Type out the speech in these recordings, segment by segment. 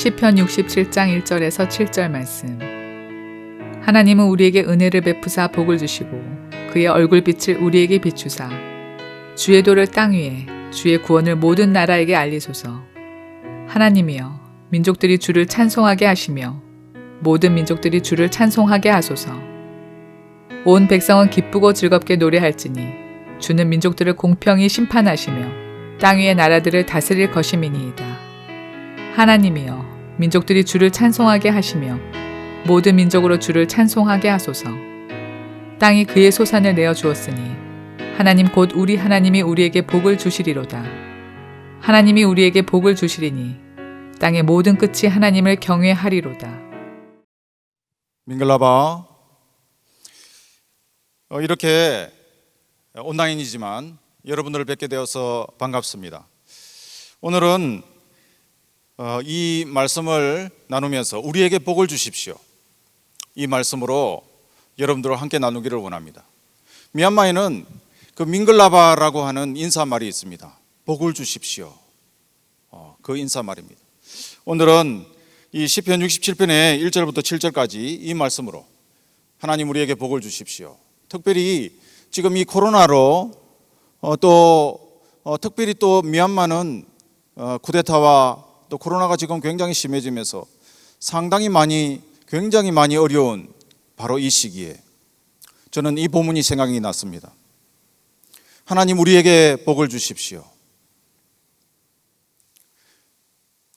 시편 67장 1절에서 7절 말씀. 하나님은 우리에게 은혜를 베푸사 복을 주시고 그의 얼굴빛을 우리에게 비추사 주의 도를 땅 위에 주의 구원을 모든 나라에게 알리소서. 하나님이여, 민족들이 주를 찬송하게 하시며 모든 민족들이 주를 찬송하게 하소서. 온 백성은 기쁘고 즐겁게 노래할지니 주는 민족들을 공평히 심판하시며 땅 위의 나라들을 다스릴 것임이니이다. 하나님이여, 민족들이 주를 찬송하게 하시며 모든 민족으로 주를 찬송하게 하소서. 땅이 그의 소산을 내어 주었으니 하나님 곧 우리 하나님이 우리에게 복을 주시리로다. 하나님이 우리에게 복을 주시리니 땅의 모든 끝이 하나님을 경외하리로다. 밍글라바, 이렇게 온라인이지만 여러분들을 뵙게 되어서 반갑습니다. 오늘은 이 말씀을 나누면서 우리에게 복을 주십시오, 이 말씀으로 여러분들과 함께 나누기를 원합니다. 미얀마에는 그 밍글라바라고 하는 인사말이 있습니다. 복을 주십시오, 그 인사말입니다. 오늘은 이 시편 67편의 1절부터 7절까지 이 말씀으로 하나님 우리에게 복을 주십시오. 특별히 지금 이 코로나로 특별히 또 미얀마는 쿠데타와 또 코로나가 지금 굉장히 심해지면서 굉장히 많이 어려운 바로 이 시기에 저는 이 본문이 생각이 났습니다. 하나님 우리에게 복을 주십시오.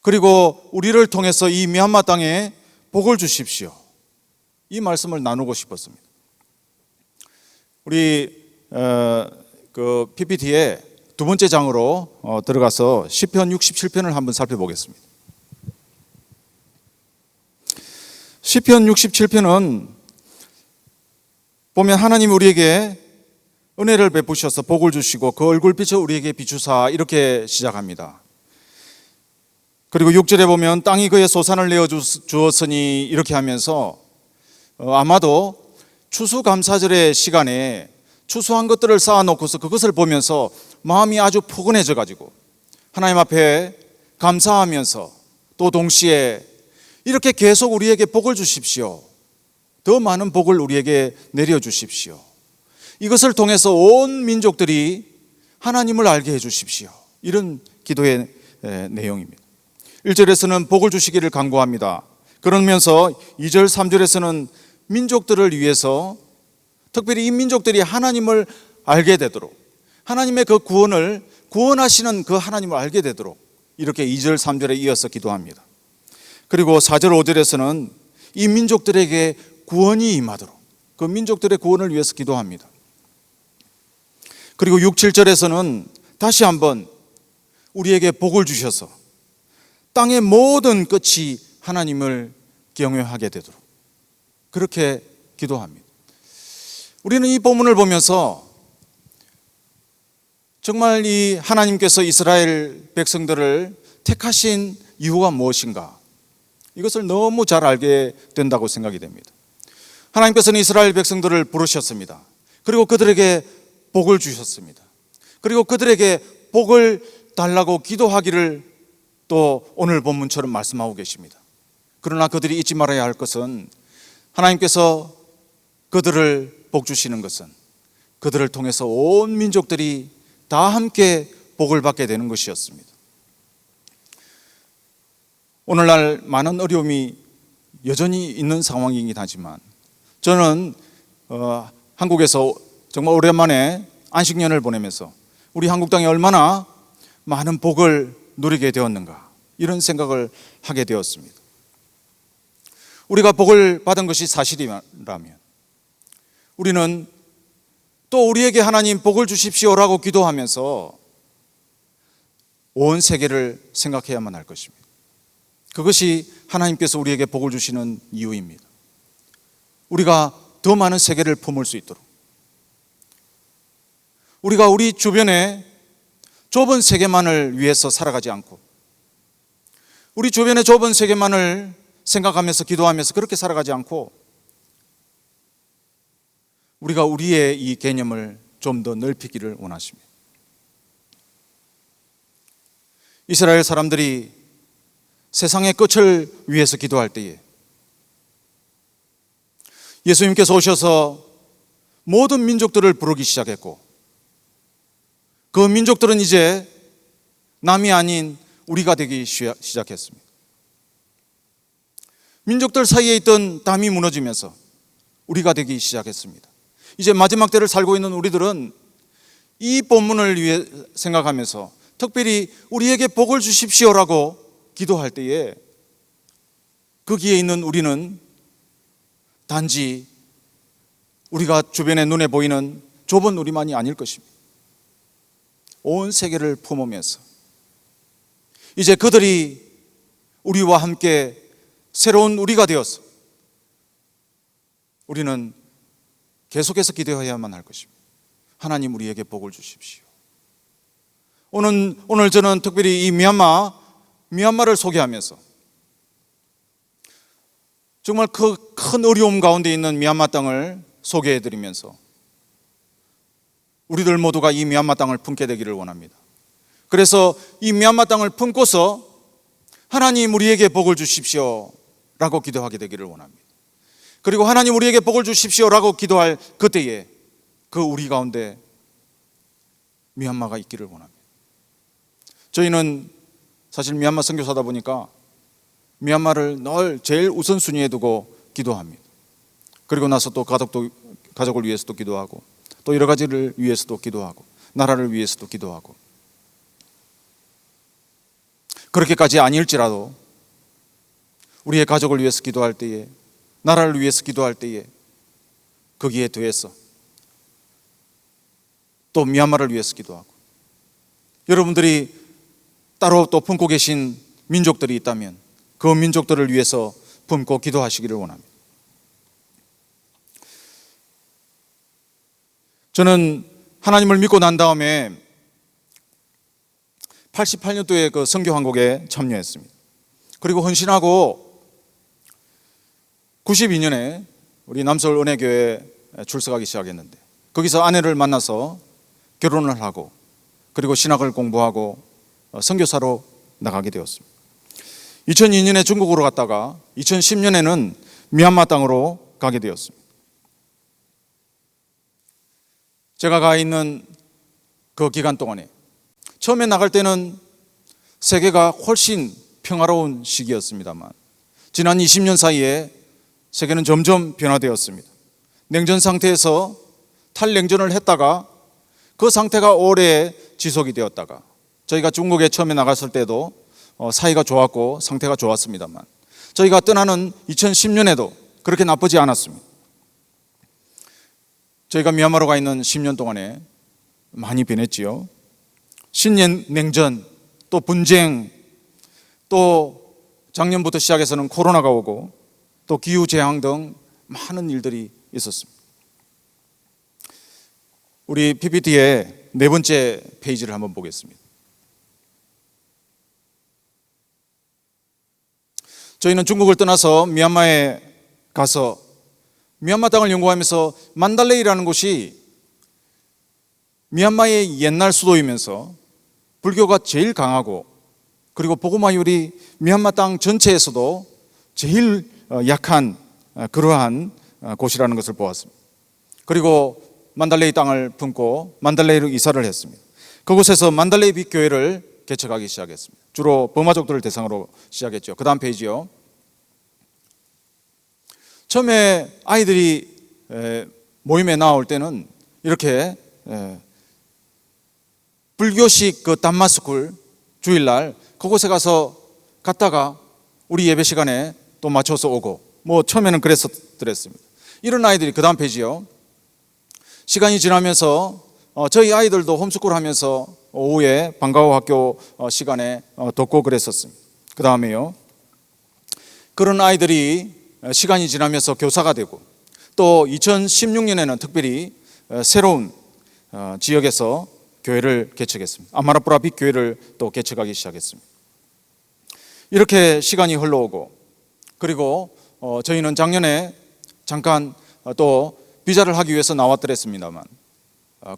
그리고 우리를 통해서 이 미얀마 땅에 복을 주십시오. 이 말씀을 나누고 싶었습니다. 우리 그 PPT에 두 번째 장으로 들어가서 시편 67편을 한번 살펴보겠습니다. 시편 67편은 보면 하나님이 우리에게 은혜를 베푸셔서 복을 주시고 그 얼굴빛을 우리에게 비추사 이렇게 시작합니다. 그리고 6절에 보면 땅이 그의 소산을 내어 주었으니 이렇게 하면서 아마도 추수감사절의 시간에 추수한 것들을 쌓아놓고서 그것을 보면서 마음이 아주 포근해져 가지고 하나님 앞에 감사하면서 또 동시에 이렇게 계속 우리에게 복을 주십시오, 더 많은 복을 우리에게 내려주십시오, 이것을 통해서 온 민족들이 하나님을 알게 해주십시오, 이런 기도의 내용입니다. 1절에서는 복을 주시기를 간구합니다. 그러면서 2절 3절에서는 민족들을 위해서 특별히 이 민족들이 하나님을 알게 되도록, 하나님의 그 구원하시는 그 하나님을 알게 되도록 이렇게 2절 3절에 이어서 기도합니다. 그리고 4절 5절에서는 이 민족들에게 구원이 임하도록 그 민족들의 구원을 위해서 기도합니다. 그리고 6, 7절에서는 다시 한번 우리에게 복을 주셔서 땅의 모든 끝이 하나님을 경외하게 되도록 그렇게 기도합니다. 우리는 이 본문을 보면서 정말 이 하나님께서 이스라엘 백성들을 택하신 이유가 무엇인가, 이것을 너무 잘 알게 된다고 생각이 됩니다. 하나님께서는 이스라엘 백성들을 부르셨습니다. 그리고 그들에게 복을 주셨습니다. 그리고 그들에게 복을 달라고 기도하기를 또 오늘 본문처럼 말씀하고 계십니다. 그러나 그들이 잊지 말아야 할 것은 하나님께서 그들을 복 주시는 것은 그들을 통해서 온 민족들이 다 함께 복을 받게 되는 것이었습니다. 오늘날 많은 어려움이 여전히 있는 상황이긴 하지만 저는 한국에서 정말 오랜만에 안식년을 보내면서 우리 한국 땅에 얼마나 많은 복을 누리게 되었는가, 이런 생각을 하게 되었습니다. 우리가 복을 받은 것이 사실이라면 우리는 또 우리에게 하나님 복을 주십시오라고 기도하면서 온 세계를 생각해야만 할 것입니다. 그것이 하나님께서 우리에게 복을 주시는 이유입니다. 우리가 더 많은 세계를 품을 수 있도록, 우리가 우리 주변에 좁은 세계만을 위해서 살아가지 않고 우리 주변의 좁은 세계만을 생각하면서 기도하면서 그렇게 살아가지 않고 우리가 우리의 이 개념을 좀 더 넓히기를 원하십니다. 이스라엘 사람들이 세상의 끝을 위해서 기도할 때에 예수님께서 오셔서 모든 민족들을 부르기 시작했고, 그 민족들은 이제 남이 아닌 우리가 되기 시작했습니다. 민족들 사이에 있던 담이 무너지면서 우리가 되기 시작했습니다. 이제 마지막 때를 살고 있는 우리들은 이 본문을 위해 생각하면서 특별히 우리에게 복을 주십시오라고 기도할 때에 거기에 있는 우리는 단지 우리가 주변에 눈에 보이는 좁은 우리만이 아닐 것입니다. 온 세계를 품으면서 이제 그들이 우리와 함께 새로운 우리가 되어서 우리는 계속해서 기도해야만 할 것입니다. 하나님 우리에게 복을 주십시오. 오늘 저는 특별히 이 미얀마를 소개하면서 정말 그 큰 어려움 가운데 있는 미얀마 땅을 소개해드리면서 우리들 모두가 이 미얀마 땅을 품게 되기를 원합니다. 그래서 이 미얀마 땅을 품고서 하나님 우리에게 복을 주십시오 라고 기도하게 되기를 원합니다. 그리고 하나님 우리에게 복을 주십시오 라고 기도할 그때에 그 우리 가운데 미얀마가 있기를 원합니다. 저희는 사실 미얀마 선교사다 보니까 미얀마를 늘 제일 우선순위에 두고 기도합니다. 그리고 나서 또 가족을 위해서도 기도하고, 또 여러 가지를 위해서도 기도하고, 나라를 위해서도 기도하고, 그렇게까지 아닐지라도 우리의 가족을 위해서 기도할 때에, 나라를 위해서 기도할 때에 거기에 더해서 또 미얀마를 위해서 기도하고, 여러분들이 따로 또 품고 계신 민족들이 있다면 그 민족들을 위해서 품고 기도하시기를 원합니다. 저는 하나님을 믿고 난 다음에 88년도에 그 선교 한국에 참여했습니다. 그리고 헌신하고 92년에 우리 남서울 은혜교회에 출석하기 시작했는데, 거기서 아내를 만나서 결혼을 하고, 그리고 신학을 공부하고 선교사로 나가게 되었습니다. 2002년에 중국으로 갔다가 2010년에는 미얀마 땅으로 가게 되었습니다. 제가 가 있는 그 기간 동안에 처음에 나갈 때는 세계가 훨씬 평화로운 시기였습니다만 지난 20년 사이에 세계는 점점 변화되었습니다. 냉전 상태에서 탈냉전을 했다가 그 상태가 오래 지속이 되었다가, 저희가 중국에 처음에 나갔을 때도 사이가 좋았고 상태가 좋았습니다만 저희가 떠나는 2010년에도 그렇게 나쁘지 않았습니다. 저희가 미얀마로 가 있는 10년 동안에 많이 변했지요. 신냉전, 또 분쟁, 또 작년부터 시작해서는 코로나가 오고 또 기후재앙 등 많은 일들이 있었습니다. 우리 PPT의 네 번째 페이지를 한번 보겠습니다. 저희는 중국을 떠나서 미얀마에 가서 미얀마 땅을 연구하면서 만달레이라는 곳이 미얀마의 옛날 수도이면서 불교가 제일 강하고, 그리고 복음화율이 미얀마 땅 전체에서도 제일 약한 그러한 곳이라는 것을 보았습니다. 그리고 만달레이 땅을 품고 만달레이로 이사를 했습니다. 그곳에서 만달레이 빛 교회를 개척하기 시작했습니다. 주로 버마족들을 대상으로 시작했죠. 그 다음 페이지요. 처음에 아이들이 모임에 나올 때는 이렇게 불교식 그 담마스쿨 주일날 그곳에 가서 갔다가 우리 예배 시간에 또 맞춰서 오고, 뭐 처음에는 그랬었더랬습니다. 이런 아이들이, 그 다음 페이지요. 시간이 지나면서 저희 아이들도 홈스쿨 하면서 오후에 방과후 학교 시간에 돕고 그랬었습니다. 그 다음에요. 그런 아이들이 시간이 지나면서 교사가 되고, 또 2016년에는 특별히 새로운 지역에서 교회를 개척했습니다. 아마라프라 빛 교회를 또 개척하기 시작했습니다. 이렇게 시간이 흘러오고, 그리고 저희는 작년에 잠깐 또 비자를 하기 위해서 나왔더랬습니다만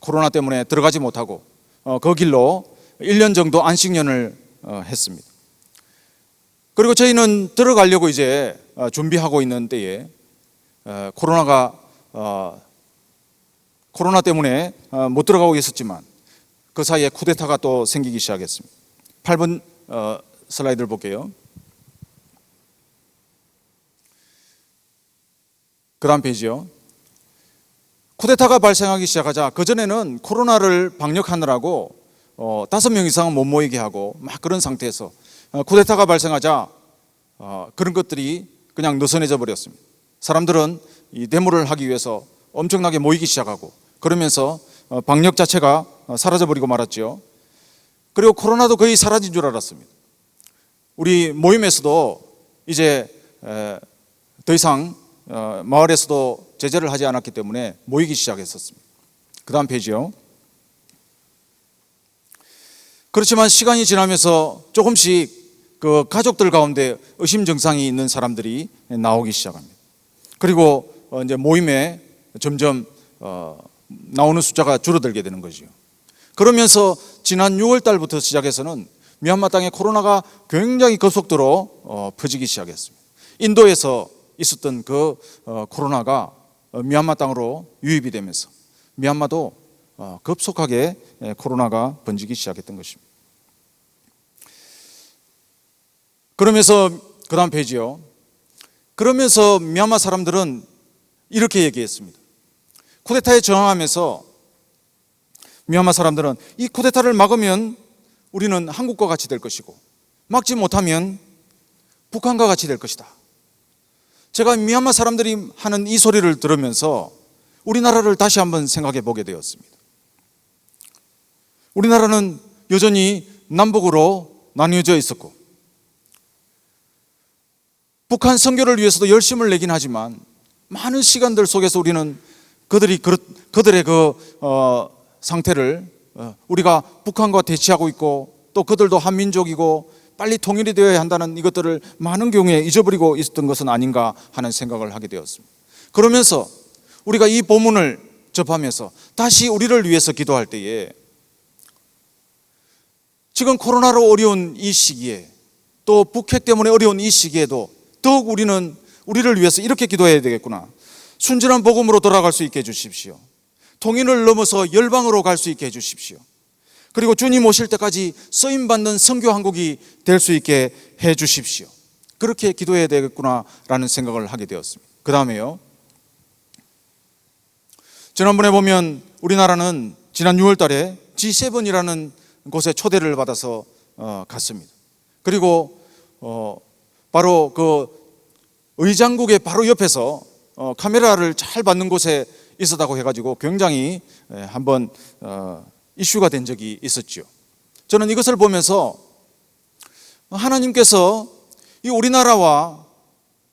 코로나 때문에 들어가지 못하고 그 길로 1년 정도 안식년을 했습니다. 그리고 저희는 들어가려고 이제 준비하고 있는 때에 코로나 때문에 못 들어가고 있었지만 그 사이에 쿠데타가 또 생기기 시작했습니다. 8번 슬라이드를 볼게요. 그 다음 페이지요. 쿠데타가 발생하기 시작하자 그전에는 코로나를 방역하느라고 5명 이상은 못 모이게 하고 막 그런 상태에서 쿠데타가 발생하자 그런 것들이 그냥 느슨해져 버렸습니다. 사람들은 이 데모를 하기 위해서 엄청나게 모이기 시작하고 그러면서 방역 자체가 사라져 버리고 말았죠. 그리고 코로나도 거의 사라진 줄 알았습니다. 우리 모임에서도 이제 더 이상 마을에서도 제재를 하지 않았기 때문에 모이기 시작했었습니다. 그 다음 페이지요. 그렇지만 시간이 지나면서 조금씩 그 가족들 가운데 의심 증상이 있는 사람들이 나오기 시작합니다. 그리고 이제 모임에 점점 나오는 숫자가 줄어들게 되는 거죠. 그러면서 지난 6월 달부터 시작해서는 미얀마 땅에 코로나가 굉장히 급속도로 퍼지기 시작했습니다. 인도에서 있었던 그 코로나가 미얀마 땅으로 유입이 되면서 미얀마도 급속하게 코로나가 번지기 시작했던 것입니다. 그러면서 그 다음 페이지요. 그러면서 미얀마 사람들은 이렇게 얘기했습니다. 쿠데타에 저항하면서 미얀마 사람들은 이 쿠데타를 막으면 우리는 한국과 같이 될 것이고 막지 못하면 북한과 같이 될 것이다. 제가 미얀마 사람들이 하는 이 소리를 들으면서 우리나라를 다시 한번 생각해 보게 되었습니다. 우리나라는 여전히 남북으로 나뉘어져 있었고 북한 선교를 위해서도 열심을 내긴 하지만 많은 시간들 속에서 우리는 그들의 그 상태를 우리가 북한과 대치하고 있고 또 그들도 한민족이고 빨리 통일이 되어야 한다는 이것들을 많은 경우에 잊어버리고 있었던 것은 아닌가 하는 생각을 하게 되었습니다. 그러면서 우리가 이 본문을 접하면서 다시 우리를 위해서 기도할 때에 지금 코로나로 어려운 이 시기에 또 북핵 때문에 어려운 이 시기에도 더욱 우리는 우리를 위해서 이렇게 기도해야 되겠구나. 순전한 복음으로 돌아갈 수 있게 해주십시오. 통일을 넘어서 열방으로 갈 수 있게 해주십시오. 그리고 주님 오실 때까지 쓰임받는 선교 한국이 될 수 있게 해주십시오. 그렇게 기도해야 되겠구나라는 생각을 하게 되었습니다. 그 다음에요. 지난번에 보면 우리나라는 지난 6월 달에 G7이라는 곳에 초대를 받아서 갔습니다. 그리고 바로 그 의장국의 바로 옆에서 카메라를 잘 받는 곳에 있었다고 해가지고 굉장히 한번 이슈가 된 적이 있었죠. 저는 이것을 보면서 하나님께서 이 우리나라와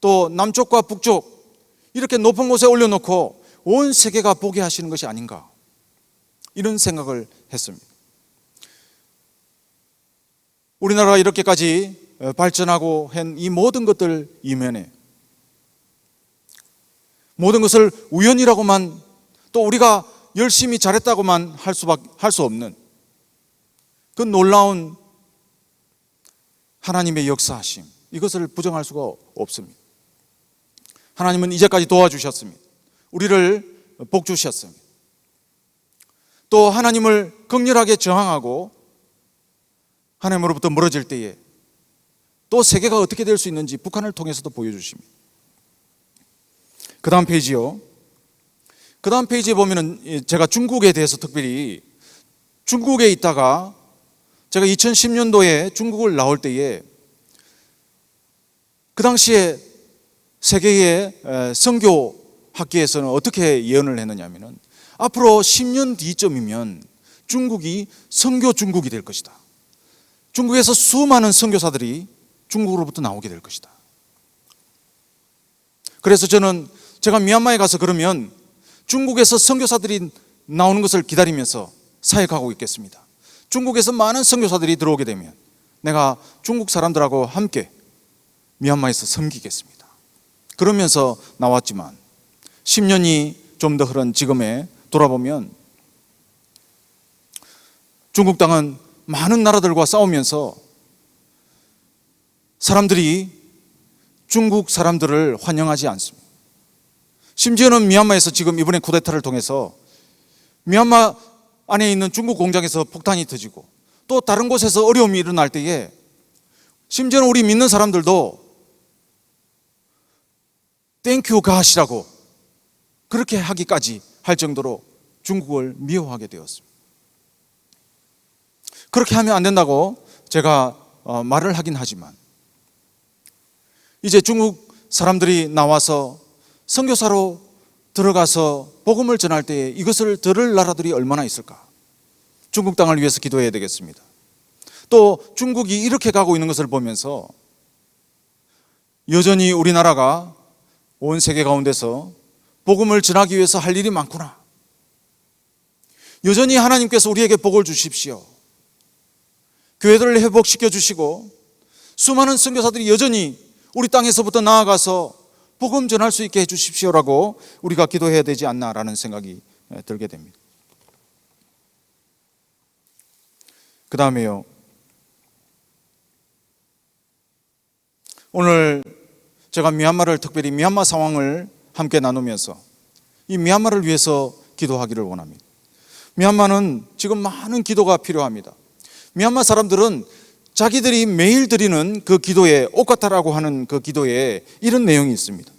또 남쪽과 북쪽 이렇게 높은 곳에 올려놓고 온 세계가 보게 하시는 것이 아닌가 이런 생각을 했습니다. 우리나라가 이렇게까지 발전하고 한 이 모든 것들 이면에 모든 것을 우연이라고만 또 우리가 열심히 잘했다고만 할 수 없는 그 놀라운 하나님의 역사하심 이것을 부정할 수가 없습니다. 하나님은 이제까지 도와주셨습니다. 우리를 복주셨습니다. 또 하나님을 극렬하게 저항하고 하나님으로부터 멀어질 때에 또 세계가 어떻게 될 수 있는지 북한을 통해서도 보여주십니다. 그 다음 페이지요. 그 다음 페이지에 보면은 제가 중국에 대해서 특별히 중국에 있다가 제가 2010년도에 중국을 나올 때에 그 당시에 세계의 선교 학계에서는 어떻게 예언을 했느냐 하면은 앞으로 10년 뒤쯤이면 중국이 선교 중국이 될 것이다. 중국에서 수많은 선교사들이 중국으로부터 나오게 될 것이다. 그래서 저는 제가 미얀마에 가서 그러면 중국에서 선교사들이 나오는 것을 기다리면서 사역하고 있겠습니다. 중국에서 많은 선교사들이 들어오게 되면 내가 중국 사람들하고 함께 미얀마에서 섬기겠습니다. 그러면서 나왔지만 10년이 좀 더 흐른 지금에 돌아보면 중국 땅은 많은 나라들과 싸우면서 사람들이 중국 사람들을 환영하지 않습니다. 심지어는 미얀마에서 지금 이번에 쿠데타를 통해서 미얀마 안에 있는 중국 공장에서 폭탄이 터지고 또 다른 곳에서 어려움이 일어날 때에 심지어는 우리 믿는 사람들도 땡큐 갓이라고 그렇게 하기까지 할 정도로 중국을 미워하게 되었습니다. 그렇게 하면 안 된다고 제가 말을 하긴 하지만 이제 중국 사람들이 나와서 선교사로 들어가서 복음을 전할 때에 이것을 들을 나라들이 얼마나 있을까? 중국 땅을 위해서 기도해야 되겠습니다. 또 중국이 이렇게 가고 있는 것을 보면서 여전히 우리나라가 온 세계 가운데서 복음을 전하기 위해서 할 일이 많구나. 여전히 하나님께서 우리에게 복을 주십시오. 교회들을 회복시켜 주시고 수많은 선교사들이 여전히 우리 땅에서부터 나아가서 복음 전할 수 있게 해 주십시오라고 우리가 기도해야 되지 않나라는 생각이 들게 됩니다. 그 다음에요, 오늘 제가 미얀마를 특별히 미얀마 상황을 함께 나누면서 이 미얀마를 위해서 기도하기를 원합니다. 미얀마는 지금 많은 기도가 필요합니다. 미얀마 사람들은 자기들이 매일 드리는 그 기도에, 오카타라고 하는 그 기도에 이런 내용이 있습니다.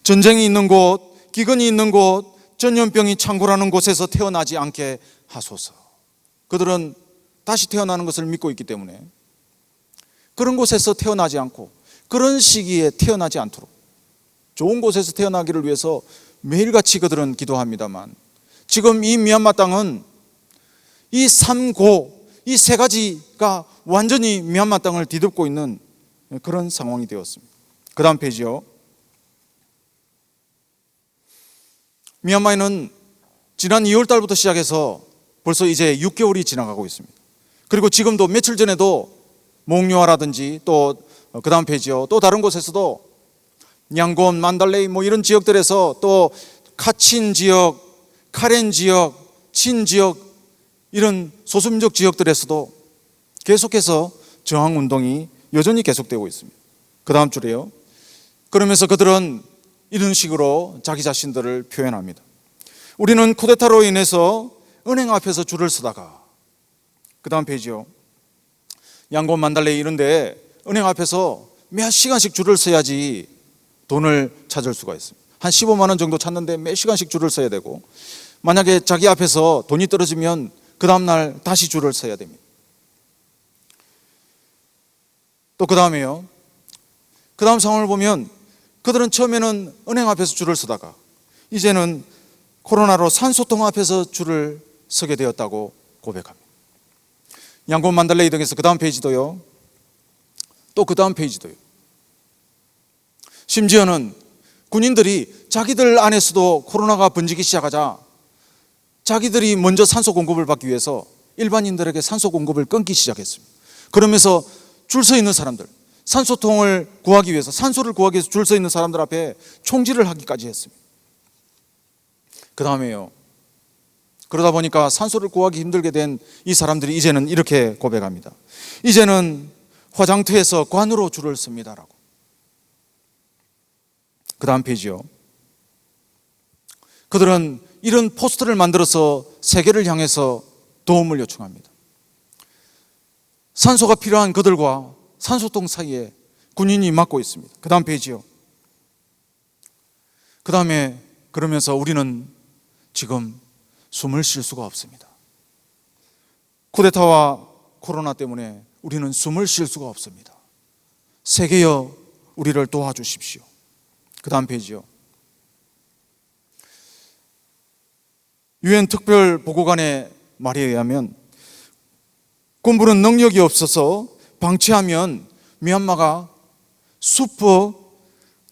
전쟁이 있는 곳, 기근이 있는 곳, 전염병이 창궐하는 곳에서 태어나지 않게 하소서. 그들은 다시 태어나는 것을 믿고 있기 때문에 그런 곳에서 태어나지 않고 그런 시기에 태어나지 않도록 좋은 곳에서 태어나기를 위해서 매일같이 그들은 기도합니다만, 지금 이 미얀마 땅은 이 삼고, 이 세 가지가 완전히 미얀마 땅을 뒤덮고 있는 그런 상황이 되었습니다. 그 다음 페이지요. 미얀마에는 지난 2월 달부터 시작해서 벌써 이제 6개월이 지나가고 있습니다. 그리고 지금도 며칠 전에도 몽요아라든지 또 그 다음 페이지요. 또 다른 곳에서도 양곤, 만달레이 뭐 이런 지역들에서 또 카친 지역, 카렌 지역, 친 지역 이런 소수민족 지역들에서도 계속해서 저항운동이 여전히 계속되고 있습니다. 그 다음 줄에요. 그러면서 그들은 이런 식으로 자기 자신들을 표현합니다. 우리는 쿠데타로 인해서 은행 앞에서 줄을 서다가, 그 다음 페이지요. 양곤, 만달레이 이런 데 은행 앞에서 몇 시간씩 줄을 서야지 돈을 찾을 수가 있습니다. 한 15만 원 정도 찾는데 몇 시간씩 줄을 서야 되고, 만약에 자기 앞에서 돈이 떨어지면 그 다음날 다시 줄을 서야 됩니다. 또 그 다음에요. 그 다음 상황을 보면 그들은 처음에는 은행 앞에서 줄을 서다가 이제는 코로나로 산소통 앞에서 줄을 서게 되었다고 고백합니다. 양곤, 만달레이 등에서 그 다음 페이지도요. 또 그 다음 페이지도요. 심지어는 군인들이 자기들 안에서도 코로나가 번지기 시작하자 자기들이 먼저 산소 공급을 받기 위해서 일반인들에게 산소 공급을 끊기 시작했습니다. 그러면서 줄 서 있는 사람들, 산소통을 구하기 위해서, 산소를 구하기 위해서 줄 서 있는 사람들 앞에 총질을 하기까지 했습니다. 그 다음에요. 그러다 보니까 산소를 구하기 힘들게 된 이 사람들이 이제는 이렇게 고백합니다. 이제는 화장터에서 관으로 줄을 섭니다라고. 그 다음 페이지요. 그들은 이런 포스터를 만들어서 세계를 향해서 도움을 요청합니다. 산소가 필요한 그들과 산소통 사이에 군인이 막고 있습니다. 그 다음 페이지요. 그 다음에 그러면서 우리는 지금 숨을 쉴 수가 없습니다. 쿠데타와 코로나 때문에 우리는 숨을 쉴 수가 없습니다. 세계여 우리를 도와주십시오. 그 다음 페이지요. 유엔 특별 보고관의 말에 의하면 군부는 능력이 없어서 방치하면 미얀마가 슈퍼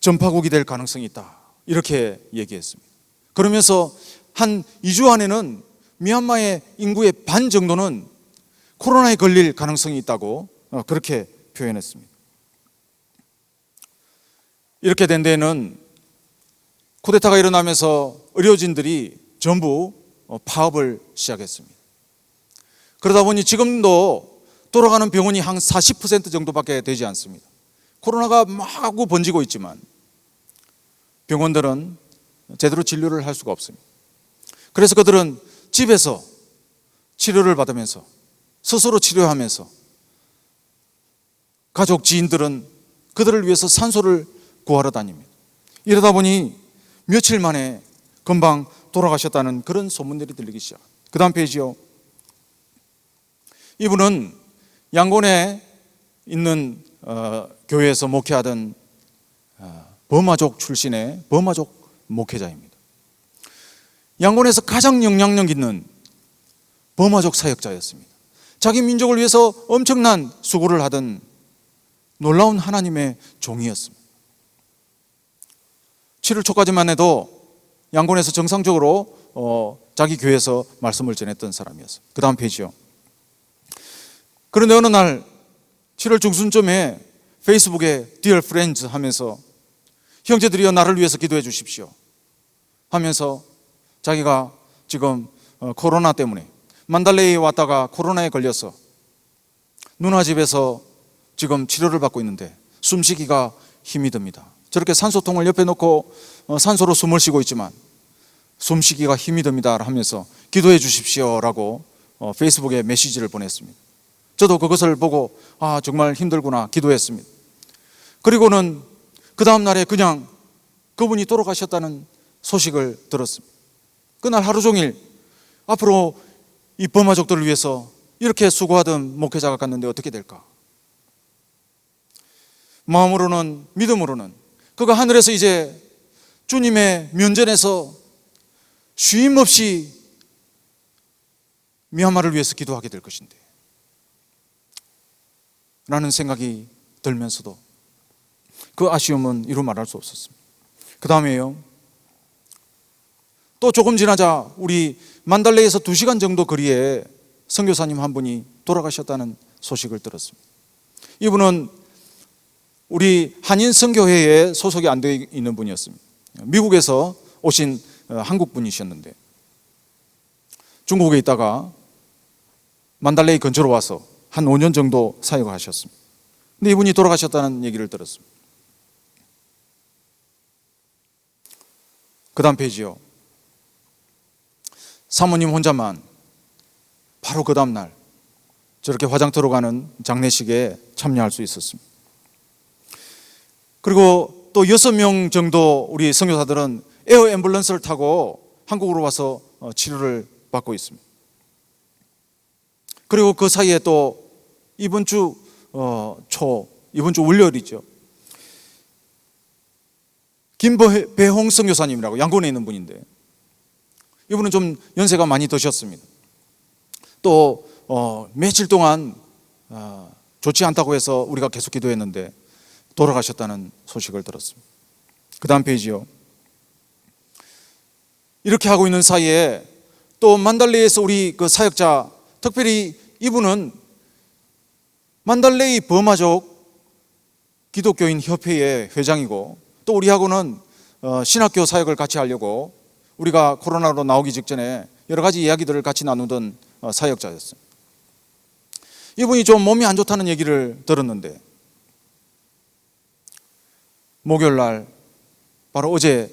전파국이 될 가능성이 있다. 이렇게 얘기했습니다. 그러면서 한 2주 안에는 미얀마의 인구의 반 정도는 코로나에 걸릴 가능성이 있다고 그렇게 표현했습니다. 이렇게 된 데에는 쿠데타가 일어나면서 의료진들이 전부 파업을 시작했습니다. 그러다 보니 지금도 돌아가는 병원이 한 40% 정도밖에 되지 않습니다. 코로나가 마구 번지고 있지만 병원들은 제대로 진료를 할 수가 없습니다. 그래서 그들은 집에서 치료를 받으면서 스스로 치료하면서 가족, 지인들은 그들을 위해서 산소를 구하러 다닙니다. 이러다 보니 며칠 만에 금방 돌아가셨다는 그런 소문들이 들리기 시작합니다. 그 다음 페이지요. 이분은 양곤에 있는 교회에서 목회하던 버마족 출신의 버마족 목회자입니다. 양곤에서 가장 영향력 있는 버마족 사역자였습니다. 자기 민족을 위해서 엄청난 수고를 하던 놀라운 하나님의 종이었습니다. 7월 초까지만 해도 양곤에서 정상적으로 자기 교회에서 말씀을 전했던 사람이었어요. 그 다음 페이지요. 그런데 어느 날 7월 중순쯤에 페이스북에 Dear Friends 하면서 형제들이여 나를 위해서 기도해 주십시오 하면서 자기가 지금 코로나 때문에 만달레이에 왔다가 코로나에 걸려서 누나 집에서 지금 치료를 받고 있는데 숨쉬기가 힘이 듭니다. 저렇게 산소통을 옆에 놓고 산소로 숨을 쉬고 있지만 숨쉬기가 힘이 듭니다 하면서 기도해 주십시오라고 페이스북에 메시지를 보냈습니다. 저도 그것을 보고 정말 힘들구나 기도했습니다. 그리고는 그 다음 날에 그냥 그분이 돌아가셨다는 소식을 들었습니다. 그날 하루 종일 앞으로 이 버마족들을 위해서 이렇게 수고하던 목회자가 갔는데 어떻게 될까? 마음으로는 믿음으로는 그가 하늘에서 이제 주님의 면전에서 쉼 없이 미얀마를 위해서 기도하게 될 것인데 라는 생각이 들면서도 그 아쉬움은 이루 말할 수 없었습니다. 그 다음에요. 또 조금 지나자 우리 만달레에서 2시간 정도 거리에 선교사님 한 분이 돌아가셨다는 소식을 들었습니다. 이분은 우리 한인 선교회에 소속이 안 되어 있는 분이었습니다. 미국에서 오신 한국 분이셨는데 중국에 있다가 만달레이 근처로 와서 한 5년 정도 사역을 하셨습니다. 근데 이분이 돌아가셨다는 얘기를 들었습니다. 그 다음 페이지요. 사모님 혼자만 바로 그 다음 날 저렇게 화장터로 가는 장례식에 참여할 수 있었습니다. 그리고 또 6명 정도 우리 선교사들은 에어 앰뷸런스를 타고 한국으로 와서 치료를 받고 있습니다. 그리고 그 사이에 또 이번 주 월요일이죠. 김배홍 선교사님이라고 양곤에 있는 분인데 이분은 좀 연세가 많이 드셨습니다. 또 며칠 동안 좋지 않다고 해서 우리가 계속 기도했는데 돌아가셨다는 소식을 들었습니다. 그 다음 페이지요. 이렇게 하고 있는 사이에 또 만달레이에서 우리 그 사역자, 특별히 이분은 만달레이 버마족 기독교인 협회의 회장이고 또 우리하고는 신학교 사역을 같이 하려고 우리가 코로나로 나오기 직전에 여러 가지 이야기들을 같이 나누던 사역자였어요. 이분이 좀 몸이 안 좋다는 얘기를 들었는데 목요일 날 바로 어제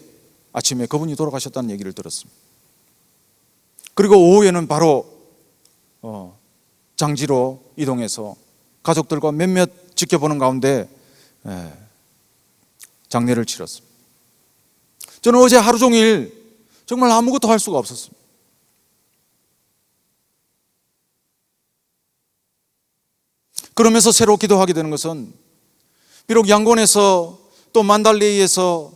아침에 그분이 돌아가셨다는 얘기를 들었습니다. 그리고 오후에는 바로 장지로 이동해서 가족들과 몇몇 지켜보는 가운데 장례를 치렀습니다. 저는 어제 하루 종일 정말 아무것도 할 수가 없었습니다. 그러면서 새로 기도하게 되는 것은 비록 양곤에서 또 만달레이에서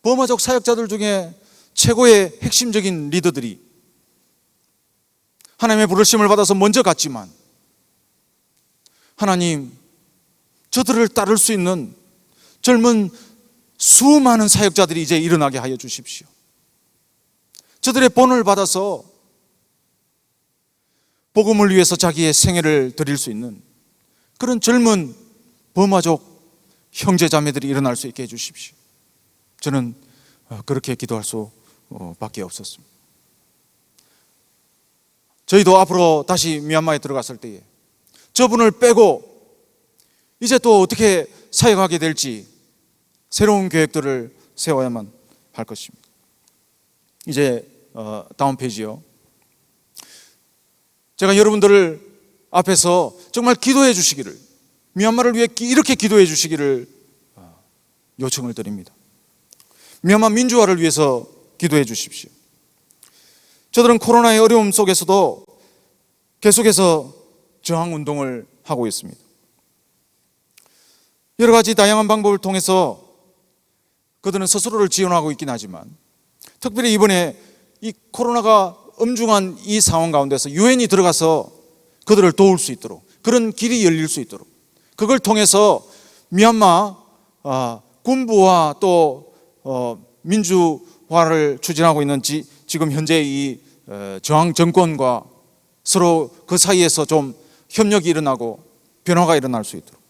버마족 사역자들 중에 최고의 핵심적인 리더들이 하나님의 부르심을 받아서 먼저 갔지만 하나님 저들을 따를 수 있는 젊은 수많은 사역자들이 이제 일어나게 하여 주십시오. 저들의 본을 받아서 복음을 위해서 자기의 생애를 드릴 수 있는 그런 젊은 버마족 형제 자매들이 일어날 수 있게 해주십시오. 저는 그렇게 기도할 수밖에 없었습니다. 저희도 앞으로 다시 미얀마에 들어갔을 때에 저분을 빼고 이제 또 어떻게 사역하게 될지 새로운 계획들을 세워야만 할 것입니다. 이제 다음 페이지요. 제가 여러분들을 앞에서 정말 기도해 주시기를, 미얀마를 위해 이렇게 기도해 주시기를 요청을 드립니다. 미얀마 민주화를 위해서 기도해 주십시오. 저들은 코로나의 어려움 속에서도 계속해서 저항운동을 하고 있습니다. 여러 가지 다양한 방법을 통해서 그들은 스스로를 지원하고 있긴 하지만, 특별히 이번에 이 코로나가 엄중한 이 상황 가운데서 유엔이 들어가서 그들을 도울 수 있도록, 그런 길이 열릴 수 있도록, 그걸 통해서 미얀마 군부와 또 민주화를 추진하고 있는 지금 현재 이 저항 정권과 서로 그 사이에서 좀 협력이 일어나고 변화가 일어날 수 있도록,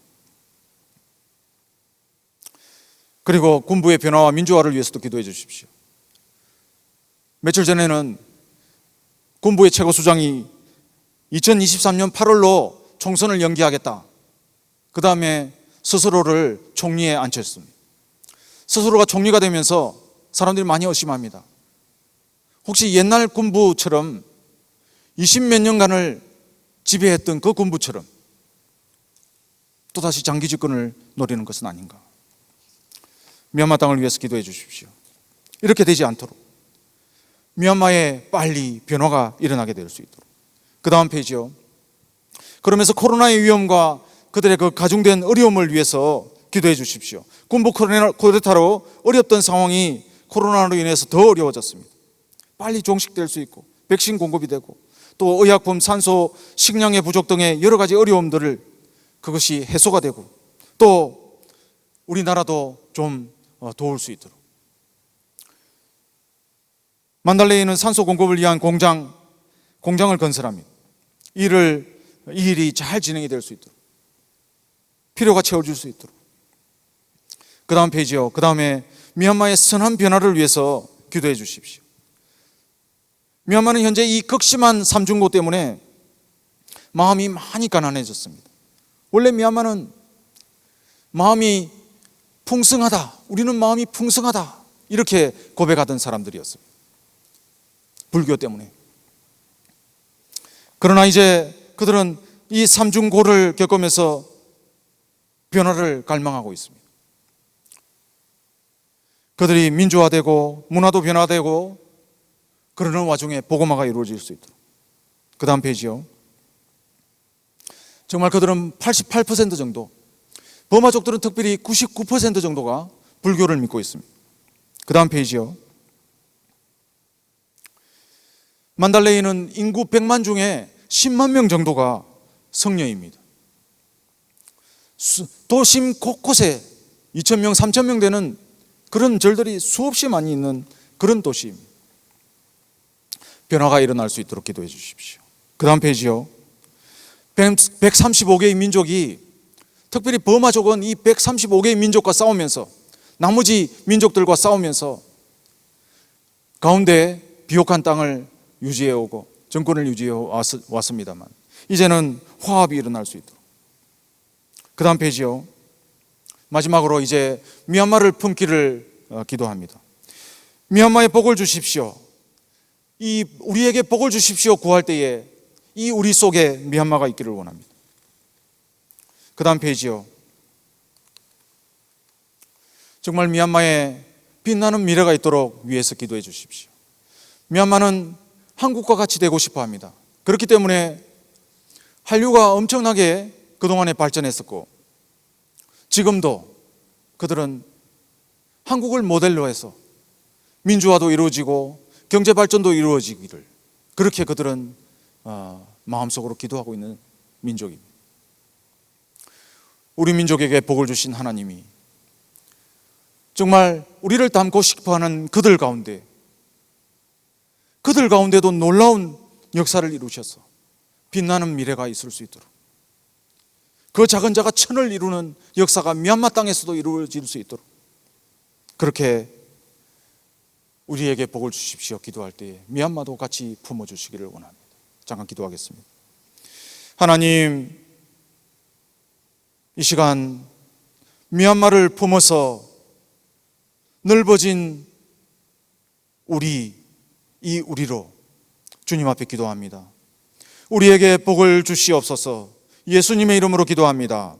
그리고 군부의 변화와 민주화를 위해서도 기도해 주십시오. 며칠 전에는 군부의 최고 수장이 2023년 8월로 총선을 연기하겠다, 그 다음에 스스로를 총리에 앉혔습니다. 스스로가 총리가 되면서 사람들이 많이 의심합니다. 혹시 옛날 군부처럼 20몇 년간을 지배했던 그 군부처럼 또다시 장기 집권을 노리는 것은 아닌가. 미얀마 땅을 위해서 기도해 주십시오. 이렇게 되지 않도록 미얀마에 빨리 변화가 일어나게 될 수 있도록. 그 다음 페이지요. 그러면서 코로나의 위험과 그들의 그 가중된 어려움을 위해서 기도해 주십시오. 군부 쿠데타로 어렵던 상황이 코로나로 인해서 더 어려워졌습니다. 빨리 종식될 수 있고 백신 공급이 되고 또 의약품, 산소, 식량의 부족 등의 여러 가지 어려움들을 그것이 해소가 되고 또 우리나라도 좀 도울 수 있도록. 만달레이는 산소 공급을 위한 공장을 건설합니다. 이 일이 잘 진행이 될 수 있도록, 필요가 채워질 수 있도록. 그 다음 페이지요. 그 다음에 미얀마의 선한 변화를 위해서 기도해 주십시오. 미얀마는 현재 이 극심한 삼중고 때문에 마음이 많이 가난해졌습니다. 원래 미얀마는 마음이 풍성하다, 우리는 마음이 풍성하다, 이렇게 고백하던 사람들이었습니다. 불교 때문에. 그러나 이제 그들은 이 삼중고를 겪으면서 변화를 갈망하고 있습니다. 그들이 민주화되고 문화도 변화되고 그러는 와중에 복음화가 이루어질 수 있도록. 그 다음 페이지요. 정말 그들은 88% 정도, 버마족들은 특별히 99% 정도가 불교를 믿고 있습니다. 그 다음 페이지요. 만달레이는 인구 100만 중에 10만 명 정도가 성녀입니다. 도심 곳곳에 2,000명, 3,000명 되는 그런 절들이 수없이 많이 있는 그런 도시입니다. 변화가 일어날 수 있도록 기도해 주십시오. 그 다음 페이지요. 135개의 민족이, 특별히 버마족은 이 135개의 민족과 싸우면서, 나머지 민족들과 싸우면서 가운데 비옥한 땅을 유지해오고 정권을 유지해 왔습니다만 이제는 화합이 일어날 수 있도록. 그 다음 페이지요. 마지막으로 이제 미얀마를 품기를 기도합니다. 미얀마에 복을 주십시오. 이 우리에게 복을 주십시오 구할 때에 이 우리 속에 미얀마가 있기를 원합니다. 그 다음 페이지요. 정말 미얀마에 빛나는 미래가 있도록 위해서 기도해 주십시오. 미얀마는 한국과 같이 되고 싶어 합니다. 그렇기 때문에 한류가 엄청나게 그동안에 발전했었고 지금도 그들은 한국을 모델로 해서 민주화도 이루어지고 경제 발전도 이루어지기를, 그렇게 그들은 마음속으로 기도하고 있는 민족입니다. 우리 민족에게 복을 주신 하나님이 정말 우리를 닮고 싶어하는 그들 가운데도 놀라운 역사를 이루셔서 빛나는 미래가 있을 수 있도록, 그 작은 자가 천을 이루는 역사가 미얀마 땅에서도 이루어질 수 있도록 그렇게 우리에게 복을 주십시오 기도할 때에 미얀마도 같이 품어주시기를 원합니다. 잠깐 기도하겠습니다. 하나님, 이 시간 미얀마를 품어서 넓어진 우리로 주님 앞에 기도합니다. 우리에게 복을 주시옵소서. 예수님의 이름으로 기도합니다.